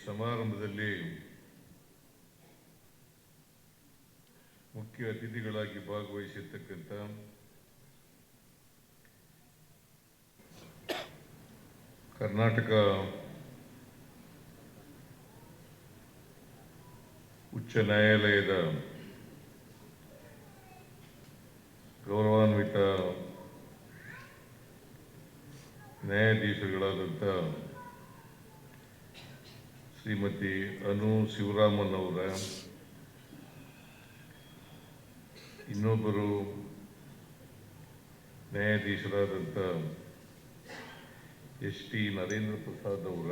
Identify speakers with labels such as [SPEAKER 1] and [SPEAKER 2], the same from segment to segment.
[SPEAKER 1] ಸಮಾರಂಭದಲ್ಲಿ ಮುಖ್ಯ ಅತಿಥಿಗಳಾಗಿ ಭಾಗವಹಿಸಿರ್ತಕ್ಕಂಥ ಕರ್ನಾಟಕ ಉಚ್ಚ ನ್ಯಾಯಾಲಯದ ಗೌರವಾನ್ವಿತ ನ್ಯಾಯಾಧೀಶರುಗಳಾದಂಥ ಶ್ರೀಮತಿ ಅನು ಶಿವರಾಮನ್ ಅವರ, ಇನ್ನೊಬ್ಬರು ನ್ಯಾಯಾಧೀಶರಾದಂಥ ಎಸ್.ಟಿ. ನರೇಂದ್ರ ಪ್ರಸಾದ್ ಅವರ,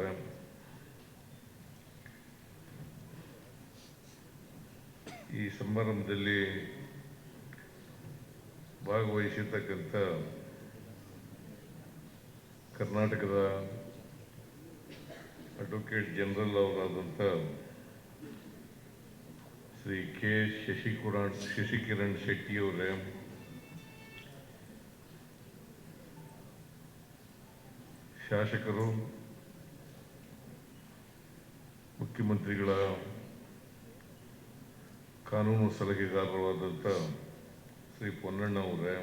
[SPEAKER 1] ಈ ಸಮಾರಂಭದಲ್ಲಿ ಭಾಗವಹಿಸಿರ್ತಕ್ಕಂಥ ಕರ್ನಾಟಕದ ಅಡ್ವೊಕೇಟ್ ಜನರಲ್ ಅವರಾದಂಥ ಶ್ರೀ ಕೆ. ಶಶಿಕಿರಣ್ ಶೆಟ್ಟಿಯವರೇ, ಶಾಸಕರು, ಮುಖ್ಯಮಂತ್ರಿಗಳ ಕಾನೂನು ಸಲಹೆಗಾರರಾದಂಥ ಶ್ರೀ ಪೊನ್ನಣ್ಣ ಅವರೇ,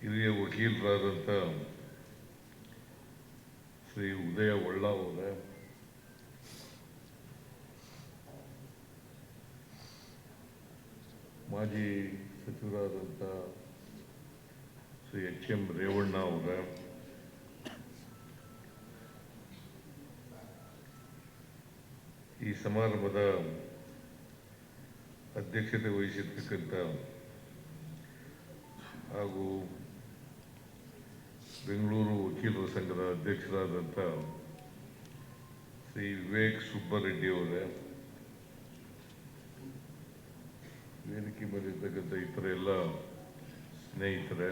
[SPEAKER 1] ಹಿರಿಯ ವಕೀಲರಾದಂಥ ಶ್ರೀ ಉದಯ ಒಳ್ಳ ಅವರೇ, ಮಾಜಿ ಸಚಿವರಾದಂಥ ಶ್ರೀ ಎಚ್.ಎಂ. ರೇವಣ್ಣ ಅವರ, ಈ ಸಮಾರಂಭದ ಅಧ್ಯಕ್ಷತೆ ವಹಿಸಿರ್ತಕ್ಕಂಥ ಹಾಗೂ ಬೆಂಗಳೂರು ವಕೀಲರ ಸಂಘದ ಅಧ್ಯಕ್ಷರಾದಂಥ ಶ್ರೀ ವಿವೇಕ್ ಸುಬ್ಬರೆಡ್ಡಿ ಅವರೇ, ವೇದಿಕೆ ಮೇಲಿರ್ತಕ್ಕಂಥ ಇತರ ಎಲ್ಲ ಸ್ನೇಹಿತರೆ,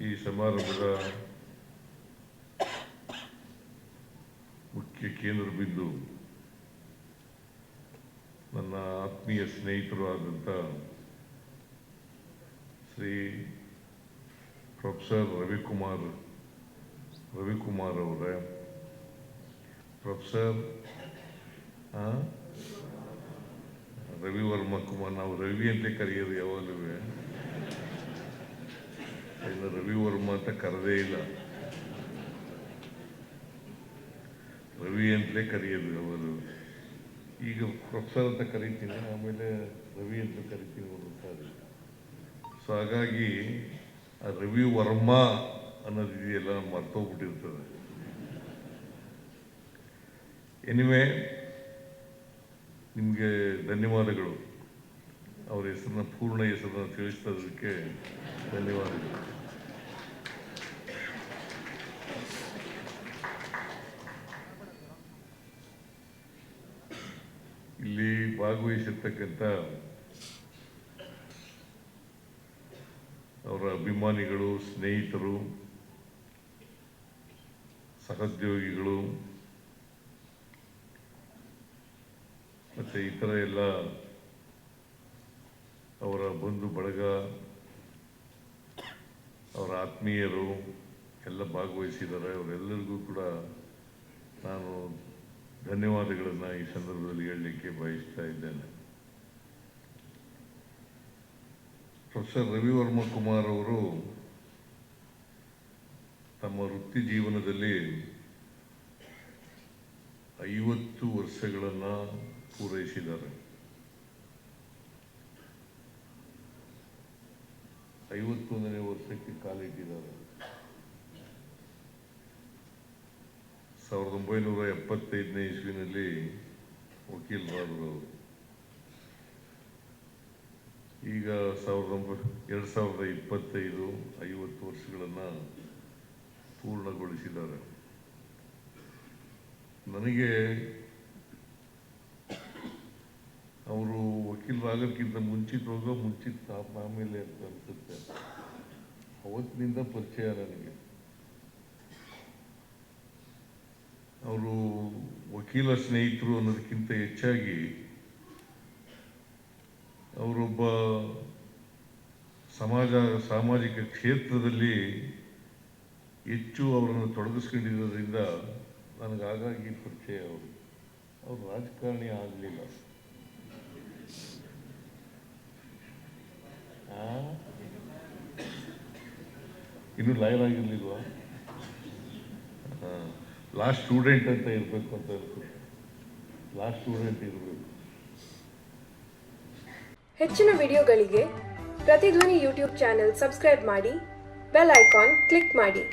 [SPEAKER 1] ಈ ಸಮಾರಂಭದ ಮುಖ್ಯ ಕೇಂದ್ರ ಬಿಂದು ನನ್ನ ಆತ್ಮೀಯ ಸ್ನೇಹಿತರು ಆದಂಥ ಶ್ರೀ ಪ್ರೊಫೆಸರ್ ರವಿಕುಮಾರ್ ಅವರೇ, ಪ್ರೊಫೆಸರ್ ರವಿವರ್ಮ ಕುಮಾರ್, ನಾವು ರವಿ ಅಂತಲೇ ಕರೆಯೋದು ಯಾವಾಗಲೂ, ಇನ್ನು ರವಿವರ್ಮ ಅಂತ ಕರೆದೇ ಇಲ್ಲ, ರವಿ ಅಂತಲೇ ಕರೆಯೋದು ಯಾವಾಗಲೂ. ಈಗ ಪ್ರೊಫೆಸರ್ ಅಂತ ಕರಿತೀನಿ, ಆಮೇಲೆ ರವಿ ಅಂತ ಕರಿತೀನಿ ಒಂದೊಂದ್ಸಾರಿ. ಸೊ ಹಾಗಾಗಿ ಆ ರವಿ ವರ್ಮ ಅನ್ನೋದಿದೆಯಲ್ಲ ಮರ್ತೋಗ್ಬಿಟ್ಟಿರ್ತದೆ. ಎನಿವೆ, ನಿಮಗೆ ಧನ್ಯವಾದಗಳು. ಅವರ ಹೆಸರನ್ನ, ಪೂರ್ಣ ಹೆಸರನ್ನ ತಿಳಿಸ್ತದಕ್ಕೆ ಧನ್ಯವಾದಗಳು. ಇಲ್ಲಿ ಭಾಗವಹಿಸಿರ್ತಕ್ಕಂಥ ಅವರ ಅಭಿಮಾನಿಗಳು, ಸ್ನೇಹಿತರು, ಸಹೋದ್ಯೋಗಿಗಳು ಮತ್ತು ಇತರ ಎಲ್ಲ ಅವರ ಬಂಧು ಬಳಗ, ಅವರ ಆತ್ಮೀಯರು ಎಲ್ಲ ಭಾಗವಹಿಸಿದ್ದಾರೆ. ಅವರೆಲ್ಲರಿಗೂ ಕೂಡ ನಾನು ಧನ್ಯವಾದಗಳನ್ನು ಈ ಸಂದರ್ಭದಲ್ಲಿ ಹೇಳಲಿಕ್ಕೆ ಬಯಸ್ತಾ ಇದ್ದೇನೆ. ಪ್ರೊಫೆಸರ್ ರವಿವರ್ಮ ಕುಮಾರ್ ಅವರು ತಮ್ಮ ವೃತ್ತಿ ಜೀವನದಲ್ಲಿ 50 ವರ್ಷಗಳನ್ನು ಪೂರೈಸಿದ್ದಾರೆ. 51ನೇ ವರ್ಷಕ್ಕೆ ಕಾಲಿಟ್ಟಿದ್ದಾರೆ. 1975ನೇ ಇಸ್ವಿನಲ್ಲಿ ವಕೀಲರಾದರು. ಈಗ 2025 50 ವರ್ಷಗಳನ್ನು ಪೂರ್ಣಗೊಳಿಸಿದ್ದಾರೆ. ನನಗೆ ಅವರು ವಕೀಲರಾಗೋಕ್ಕಿಂತ ಮುಂಚಿತ ಆಮೇಲೆ ಅಂತ ಅನ್ಸುತ್ತೆ. ಅವತ್ತಿನಿಂದ ಪರಿಚಯ ನನಗೆ. ಅವರು ವಕೀಲ ಸ್ನೇಹಿತರು ಅನ್ನೋದಕ್ಕಿಂತ ಹೆಚ್ಚಾಗಿ ಅವರೊಬ್ಬ ಸಾಮಾಜಿಕ ಕ್ಷೇತ್ರದಲ್ಲಿ ಹೆಚ್ಚು ಅವರನ್ನು ತೊಡಗಿಸ್ಕೊಂಡಿರೋದ್ರಿಂದ ನನಗೆ ಹಾಗಾಗಿ ಪರಿಚಯ ಅವರು ರಾಜಕಾರಣಿ ಆಗಲಿಲ್ಲ. ಇನ್ನೂ ಲಾಯರ್ ಆಗಿರಲಿಲ್ವಾ? ಲಾಸ್ಟ್ ಸ್ಟೂಡೆಂಟ್ ಅಂತ ಇರಬೇಕು ಅಂತ ಅನ್ಸುತ್ತೆ. ಲಾಸ್ಟ್ ಸ್ಟೂಡೆಂಟ್ ಇರಬೇಕು.
[SPEAKER 2] ಹೆಚ್ಚಿನ ವಿಡಿಯೋಗಳಿಗೆ ಪ್ರತಿಧ್ವನಿ ಯೂಟ್ಯೂಬ್ ಚಾನೆಲ್ ಸಬ್ಸ್ಕ್ರೈಬ್ ಮಾಡಿ, ಬೆಲ್ ಐಕಾನ್ ಕ್ಲಿಕ್ ಮಾಡಿ.